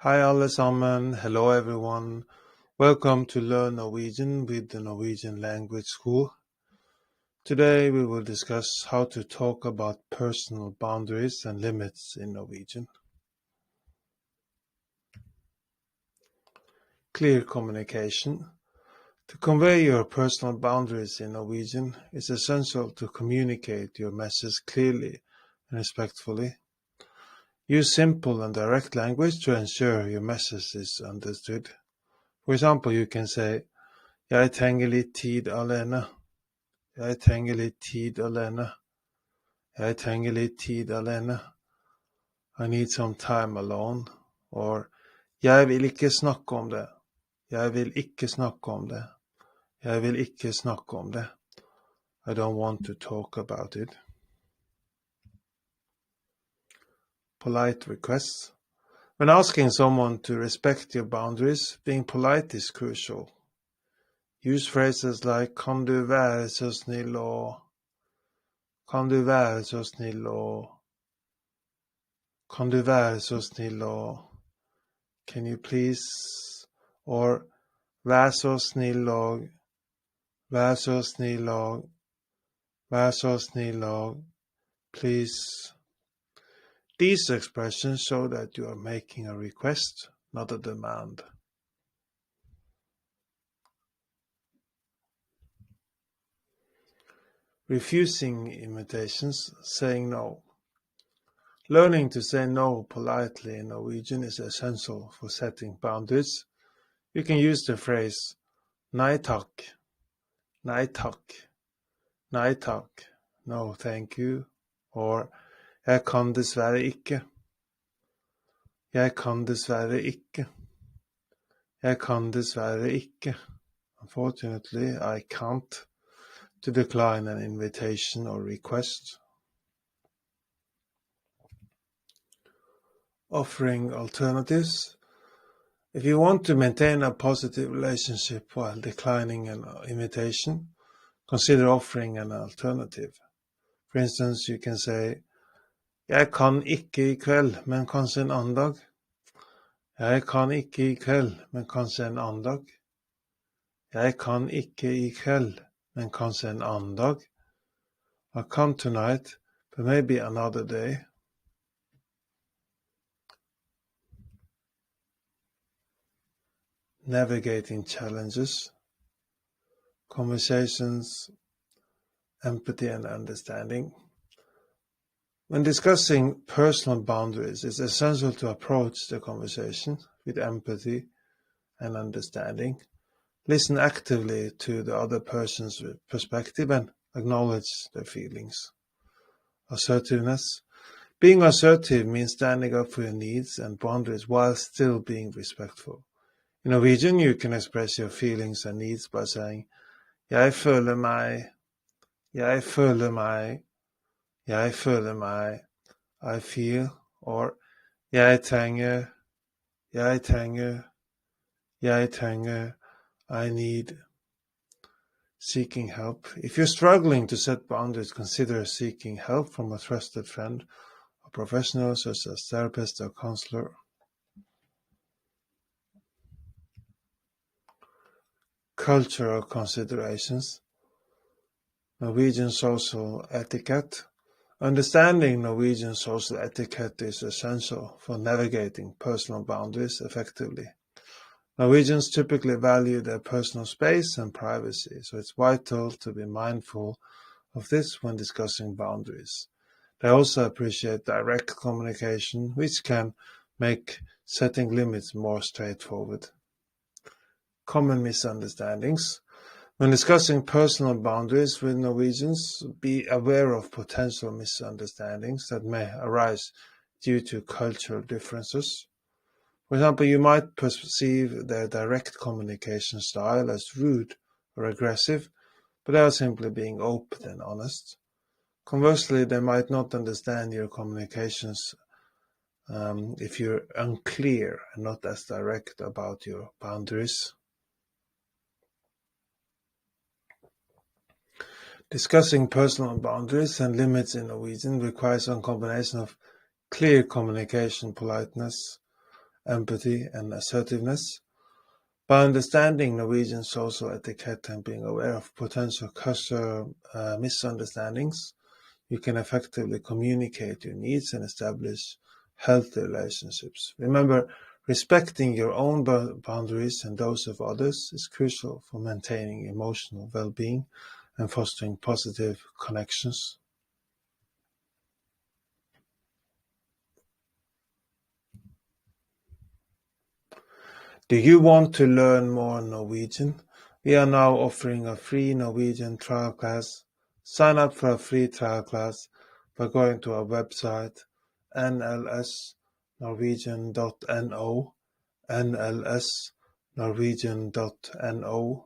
Hi alle sammen, hello everyone. Welcome to Learn Norwegian with the Norwegian Language School. Today we will discuss how to talk about personal boundaries and limits in Norwegian. Clear communication. To convey your personal boundaries in Norwegian, it's essential to communicate your message clearly and respectfully. Use simple and direct language to ensure your message is understood. For example, you can say, Jeg trenger litt tid alene. Jeg trenger litt tid alene. Jeg trenger litt tid alene. I need some time alone. Or, jeg vil ikke snakke om det. Jeg vil ikke snakke om det. Jeg vil ikke snakke om det. I don't want to talk about it. Polite requests. When asking someone to respect your boundaries, being polite is crucial. Use phrases like kan du være så snill og kan du være så snill og kan du være så snill og can you please or vær så snill og vær så snill og vær så snill og please. These expressions show that you are making a request, not a demand. Refusing invitations, saying no. Learning to say no politely in Norwegian is essential for setting boundaries. You can use the phrase nei takk, nei takk, nei takk, no thank you, or jeg kan dessverre ikke, jeg kan dessverre ikke, jeg kan dessverre ikke. Unfortunately, I can't, to decline an invitation or request. Offering alternatives. If you want to maintain a positive relationship while declining an invitation, consider offering an alternative. For instance, you can say, Jeg kan ikke i kveld, men kanskje en annen dag. Jeg kan ikke i kveld, men kanskje en annen dag. Jeg kan ikke i kveld, men kanskje en annen dag. I can't tonight, but maybe another day. Navigating challenges, conversations, empathy and understanding. When discussing personal boundaries, it's essential to approach the conversation with empathy and understanding. Listen actively to the other person's perspective and acknowledge their feelings. Assertiveness. Being assertive means standing up for your needs and boundaries while still being respectful. In Norwegian, you can express your feelings and needs by saying, Jeg føler meg, jeg føler meg, jeg føler meg, I feel, or jeg trenger, jeg trenger, jeg trenger, I need. Seeking help. If you're struggling to set boundaries, consider seeking help from a trusted friend or professional such as therapist or counselor. Cultural considerations. Norwegian social etiquette. Understanding Norwegian social etiquette is essential for navigating personal boundaries effectively. Norwegians typically value their personal space and privacy, so it's vital to be mindful of this when discussing boundaries. They also appreciate direct communication, which can make setting limits more straightforward. Common misunderstandings. When discussing personal boundaries with Norwegians, be aware of potential misunderstandings that may arise due to cultural differences. For example, you might perceive their direct communication style as rude or aggressive, but they are simply being open and honest. Conversely, they might not understand your communications if you're unclear and not as direct about your boundaries. Discussing personal boundaries and limits in Norwegian requires a combination of clear communication, politeness, empathy, and assertiveness. By understanding Norwegian social etiquette and being aware of potential cultural misunderstandings, you can effectively communicate your needs and establish healthy relationships. Remember, respecting your own boundaries and those of others is crucial for maintaining emotional well-being and fostering positive connections. Do you want to learn more Norwegian? We are now offering a free Norwegian trial class. Sign up for a free trial class by going to our website nlsnorwegian.no, nlsnorwegian.no.